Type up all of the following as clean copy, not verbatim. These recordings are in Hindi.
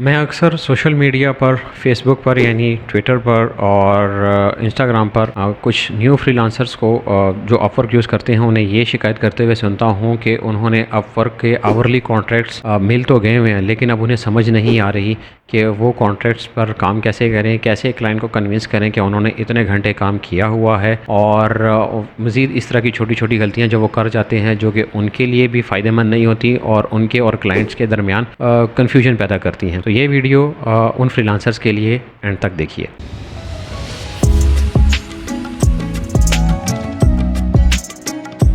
मैं अक्सर सोशल मीडिया पर, फेसबुक पर यानी ट्विटर पर और इंस्टाग्राम पर कुछ न्यू फ्रीलांसर्स को जो अपवर्क यूज़ करते हैं उन्हें ये शिकायत करते हुए सुनता हूँ कि उन्होंने अपवर्क के आवरली कॉन्ट्रैक्ट्स मिल तो गए हुए हैं, लेकिन अब उन्हें समझ नहीं आ रही कि वो कॉन्ट्रैक्ट्स पर काम कैसे करें, कैसे क्लाइंट को कन्विंस करें कि उन्होंने इतने घंटे काम किया हुआ है। और मज़ीद इस तरह की छोटी छोटी गलतियाँ जो वो कर जाते हैं जो कि उनके लिए भी फ़ायदेमंद नहीं होती और उनके और क्लाइंट्स के दरमियान कन्फ्यूजन पैदा करती हैं। तो ये वीडियो उन फ्रीलांसर्स के लिए एंड तक देखिए।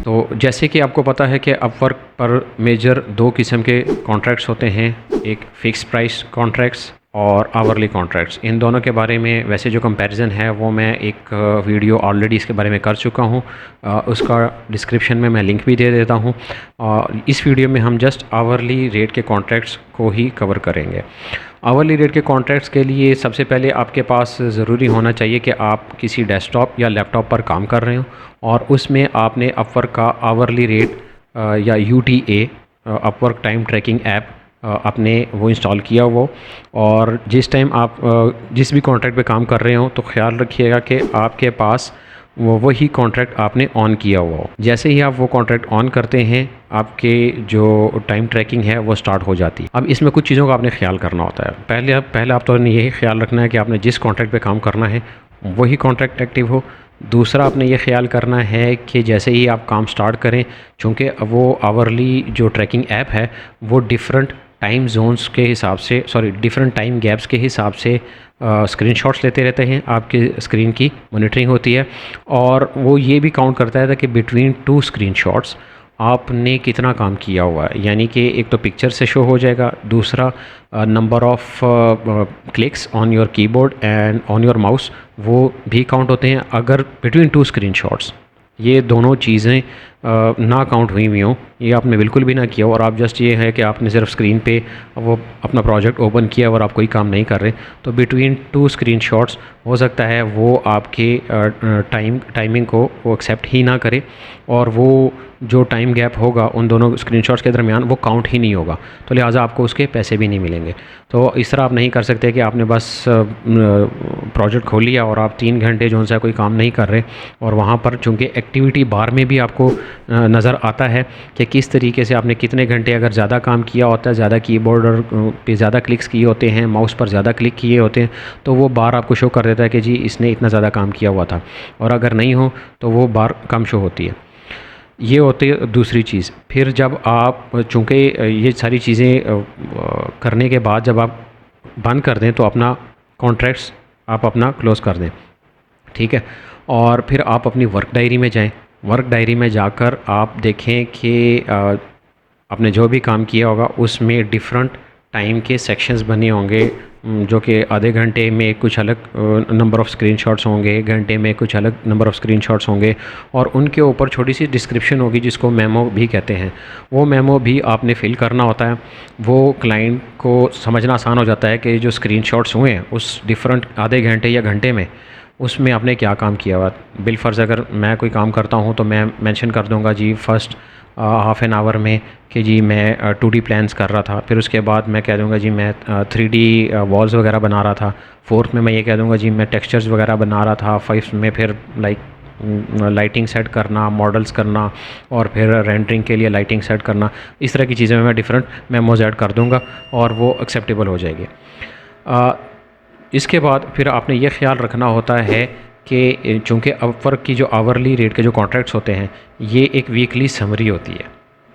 तो जैसे कि आपको पता है कि अपवर्क पर मेजर दो किस्म के कॉन्ट्रैक्ट्स होते हैं, एक फ़िक्स प्राइस कॉन्ट्रैक्ट्स और आवरली कॉन्ट्रैक्ट्स। इन दोनों के बारे में वैसे जो कंपैरिजन है वो मैं एक वीडियो ऑलरेडी इसके बारे में कर चुका हूँ, उसका डिस्क्रिप्शन में मैं लिंक भी दे देता हूँ। इस वीडियो में हम जस्ट आवरली रेट के कॉन्ट्रैक्ट्स को ही कवर करेंगे। आवरली रेट के कॉन्ट्रैक्ट्स के लिए सबसे पहले आपके पास ज़रूरी होना चाहिए कि आप किसी डेस्कटॉप या लैपटॉप पर काम कर रहे हो और उसमें आपने अपवर्क का आवरली रेट या UTA Upwork time tracking app आपने वो इंस्टॉल किया वो। और जिस टाइम आप जिस भी कॉन्ट्रैक्ट पे काम कर रहे हो तो ख़्याल रखिएगा कि आपके पास वही कॉन्ट्रैक्ट आपने ऑन किया हुआ हो। जैसे ही आप वो कॉन्ट्रैक्ट ऑन करते हैं आपके जो टाइम ट्रैकिंग है वो स्टार्ट हो जाती है। अब इसमें कुछ चीज़ों का आपने ख्याल करना होता है। पहले आप तो यही ख्याल रखना है कि आपने जिस कॉन्ट्रैक्ट पे काम करना है वही कॉन्ट्रैक्ट एक्टिव हो। दूसरा आपने ये ख्याल करना है कि जैसे ही आप काम स्टार्ट करें, चूँकि वो आवरली जो ट्रैकिंग ऐप है वो डिफरेंट टाइम जोन्स के हिसाब से डिफरेंट टाइम गैप्स के हिसाब से स्क्रीनशॉट्स लेते रहते हैं, आपके स्क्रीन की मॉनिटरिंग होती है और वो ये भी काउंट करता है कि बिटवीन 2 स्क्रीनशॉट्स आपने कितना काम किया हुआ है। यानी कि एक तो पिक्चर से शो हो जाएगा, दूसरा number of clicks on your keyboard and on your mouse वो भी काउंट होते हैं। अगर बिटवीन 2 स्क्रीनशॉट्स ये दोनों चीज़ें ना काउंट हुई हुई हों, ये आपने बिल्कुल भी ना किया हो और आप जस्ट ये है कि आपने सिर्फ स्क्रीन पे वो अपना प्रोजेक्ट ओपन किया और आप कोई काम नहीं कर रहे, तो बिटवीन 2 स्क्रीनशॉट्स हो सकता है वो आपके टाइमिंग को वो एक्सेप्ट ही ना करे और वो जो टाइम गैप होगा उन दोनों स्क्रीनशॉट्स के दरमियान वो काउंट ही नहीं होगा, तो लिहाजा आपको उसके पैसे भी नहीं मिलेंगे। तो इस तरह आप नहीं कर सकते कि आपने बस प्रोजेक्ट खोल लिया और आप 3 घंटे जो सा कोई काम नहीं कर रहे और वहाँ पर चूँकि एक्टिविटी बार में भी आपको नज़र आता है कि किस तरीके से आपने कितने घंटे अगर ज़्यादा काम किया होता है, ज़्यादा कीबोर्ड और पे ज़्यादा क्लिक्स किए होते हैं, माउस पर ज़्यादा क्लिक किए होते हैं, तो वो बार आपको शो कर देता है कि जी इसने इतना ज़्यादा काम किया हुआ था। और अगर नहीं हो तो वो बार कम शो होती है। ये होती है दूसरी चीज़। फिर जब आप चूँकि ये सारी चीज़ें करने के बाद जब आप बंद कर दें तो अपना कॉन्ट्रैक्ट्स आप अपना क्लोज़ कर दें, ठीक है। और फिर आप अपनी वर्क डायरी में जाएं। वर्क डायरी में जाकर आप देखें कि आपने जो भी काम किया होगा उसमें डिफरेंट टाइम के सेक्शंस बने होंगे, जो कि आधे घंटे में कुछ अलग नंबर ऑफ़ स्क्रीनशॉट्स होंगे, घंटे में कुछ अलग नंबर ऑफ़ स्क्रीनशॉट्स होंगे और उनके ऊपर छोटी सी डिस्क्रिप्शन होगी जिसको मेमो भी कहते हैं। वो मेमो भी आपने फ़िल करना होता है। वो क्लाइंट को समझना आसान हो जाता है कि जो स्क्रीनशॉट्स हुए हैं उस डिफरेंट आधे घंटे या घंटे में उसमें आपने क्या काम किया हुआ। बिलफ़र्ज़ अगर मैं कोई काम करता हूँ तो मैं मेंशन कर दूँगा जी फ़र्स्ट हाफ़ एन आवर में कि जी मैं 2D प्लान्स कर रहा था। फिर उसके बाद मैं कह दूँगा जी मैं 3D वॉल्स वगैरह बना रहा था। 4th में मैं ये कह दूँगा जी मैं टेक्सचर्स वगैरह बना रहा था। 5th में फिर लाइटिंग सेट करना, मॉडल्स करना और फिर रेंडरिंग के लिए लाइटिंग सेट करना। इस तरह की चीज़ें मैं डिफरेंट मेमोज़ ऐड कर दूँगा और वो एक्सेप्टेबल हो जाएगी। इसके बाद फिर आपने ये ख्याल रखना होता है कि चूँकि अपवर्क की जो आवरली रेट के जो कॉन्ट्रैक्ट्स होते हैं ये एक वीकली समरी होती है,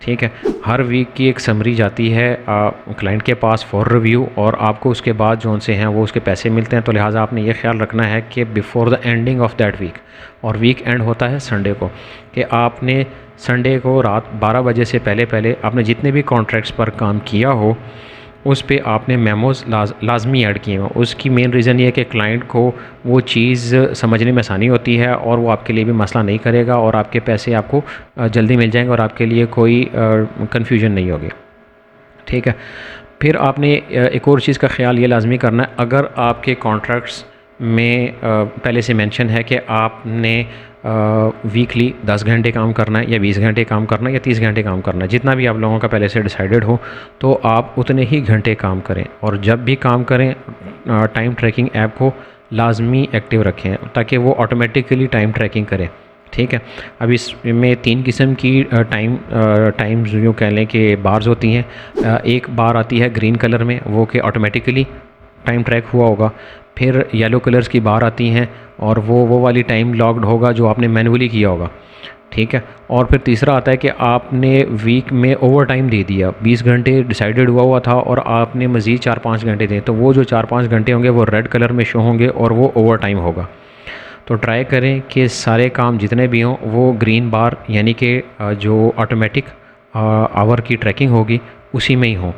ठीक है। हर वीक की एक समरी जाती है क्लाइंट के पास फॉर रिव्यू और आपको उसके बाद जो से हैं वो उसके पैसे मिलते हैं। तो लिहाजा आपने ये ख्याल रखना है कि before the ending of that week, और वीक एंड होता है संडे को, कि आपने संडे को रात 12 बजे से पहले आपने जितने भी कॉन्ट्रैक्ट्स पर काम किया हो उस पे आपने मेमोज़ लाजमी ऐड किए हों। उसकी मेन रीज़न ये है कि क्लाइंट को वो चीज़ समझने में आसानी होती है और वो आपके लिए भी मसला नहीं करेगा और आपके पैसे आपको जल्दी मिल जाएंगे और आपके लिए कोई कन्फ्यूजन नहीं होगी, ठीक है। फिर आपने एक और चीज़ का ख्याल ये लाजमी करना है, अगर आपके कॉन्ट्रैक्ट्स में पहले से मेंशन है कि आपने वीकली 10 घंटे काम करना है या 20 घंटे काम करना है या 30 घंटे काम करना है, जितना भी आप लोगों का पहले से डिसाइडेड हो, तो आप उतने ही घंटे काम करें। और जब भी काम करें टाइम ट्रैकिंग ऐप को लाजमी एक्टिव रखें ताकि वो ऑटोमेटिकली टाइम ट्रैकिंग करे। ठीक है, अब इसमें 3 किस्म की टाइम्स यूँ कह लें कि बार्स होती हैं। एक बार आती है ग्रीन कलर में, वो कि ऑटोमेटिकली टाइम ट्रैक हुआ होगा। फिर येलो कलर्स की बार आती हैं और वो वाली टाइम लॉग्ड होगा जो आपने मैनुअली किया होगा। ठीक है, और फिर तीसरा आता है कि आपने वीक में ओवर टाइम दे दिया, 20 घंटे डिसाइडेड हुआ था और आपने मज़ीद 4-5 घंटे दें, तो वो जो 4-5 घंटे होंगे वो रेड कलर में शो होंगे और वो ओवर टाइम होगा। तो ट्राई करें कि सारे काम जितने भी हों वो ग्रीन बार यानी कि जो ऑटोमेटिक आवर की ट्रैकिंग होगी उसी में ही हो।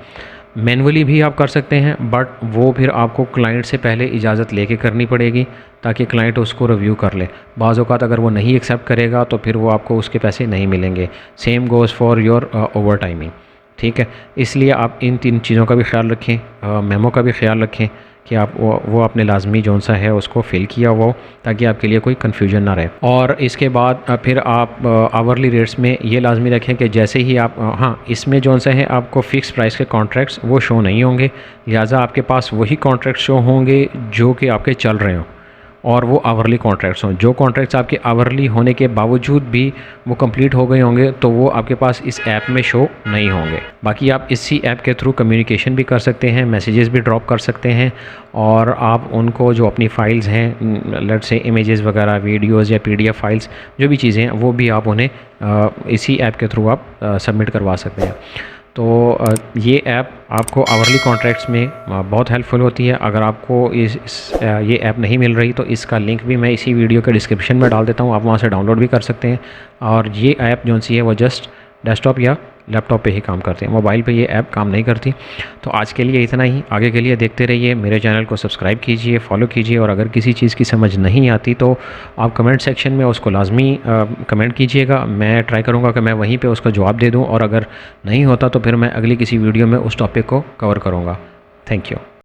मैनुअली भी आप कर सकते हैं, बट वो फिर आपको क्लाइंट से पहले इजाज़त लेके करनी पड़ेगी ताकि क्लाइंट उसको रिव्यू कर ले। बाज़ औक़ात अगर वो नहीं एक्सेप्ट करेगा तो फिर वो आपको उसके पैसे नहीं मिलेंगे। Same goes for your over timing. ठीक है, इसलिए आप इन 3 चीज़ों का भी ख्याल रखें, मेमो का भी ख्याल रखें कि आप वो आपने लाजमी जौन सा है उसको फ़िल किया हुआ हो ताकि आपके लिए कोई कन्फ्यूजन ना रहे। और इसके बाद फिर आप आवरली रेट्स में ये लाजमी रखें कि जैसे ही आप हाँ, इसमें जौन सा है आपको फ़िक्स प्राइस के कॉन्ट्रैक्ट्स वो शो नहीं होंगे, लिहाजा आपके पास वही कॉन्ट्रैक्ट शो होंगे जो कि आपके चल रहे हों और वो आवरली कॉन्ट्रैक्ट्स हों। जो कॉन्ट्रैक्ट्स आपके आवरली होने के बावजूद भी वो कंप्लीट हो गए होंगे तो वो आपके पास इस ऐप में शो नहीं होंगे। बाकी आप इसी ऐप के थ्रू कम्युनिकेशन भी कर सकते हैं, मैसेजेस भी ड्रॉप कर सकते हैं और आप उनको जो अपनी फ़ाइल्स हैं, लेट्स से इमेजेस वगैरह, वीडियोज़ या PDF फाइल्स, जो भी चीज़ें हैं वो भी आप उन्हें इसी ऐप के थ्रू आप सबमिट करवा सकते हैं। तो ये ऐप आपको आवरली कॉन्ट्रैक्ट्स में बहुत हेल्पफुल होती है। अगर आपको ये ऐप नहीं मिल रही तो इसका लिंक भी मैं इसी वीडियो के डिस्क्रिप्शन में डाल देता हूँ, आप वहाँ से डाउनलोड भी कर सकते हैं। और ये ऐप जो सी है वो जस्ट डेस्कटॉप या लैपटॉप पे ही काम करते हैं, मोबाइल पे ये ऐप काम नहीं करती। तो आज के लिए इतना ही, आगे के लिए देखते रहिए, मेरे चैनल को सब्सक्राइब कीजिए, फॉलो कीजिए और अगर किसी चीज़ की समझ नहीं आती तो आप कमेंट सेक्शन में उसको लाजमी कमेंट कीजिएगा। मैं ट्राई करूँगा कि मैं वहीं पे उसका जवाब दे दूँ और अगर नहीं होता तो फिर मैं अगली किसी वीडियो में उस टॉपिक को कवर करूँगा। Thank you.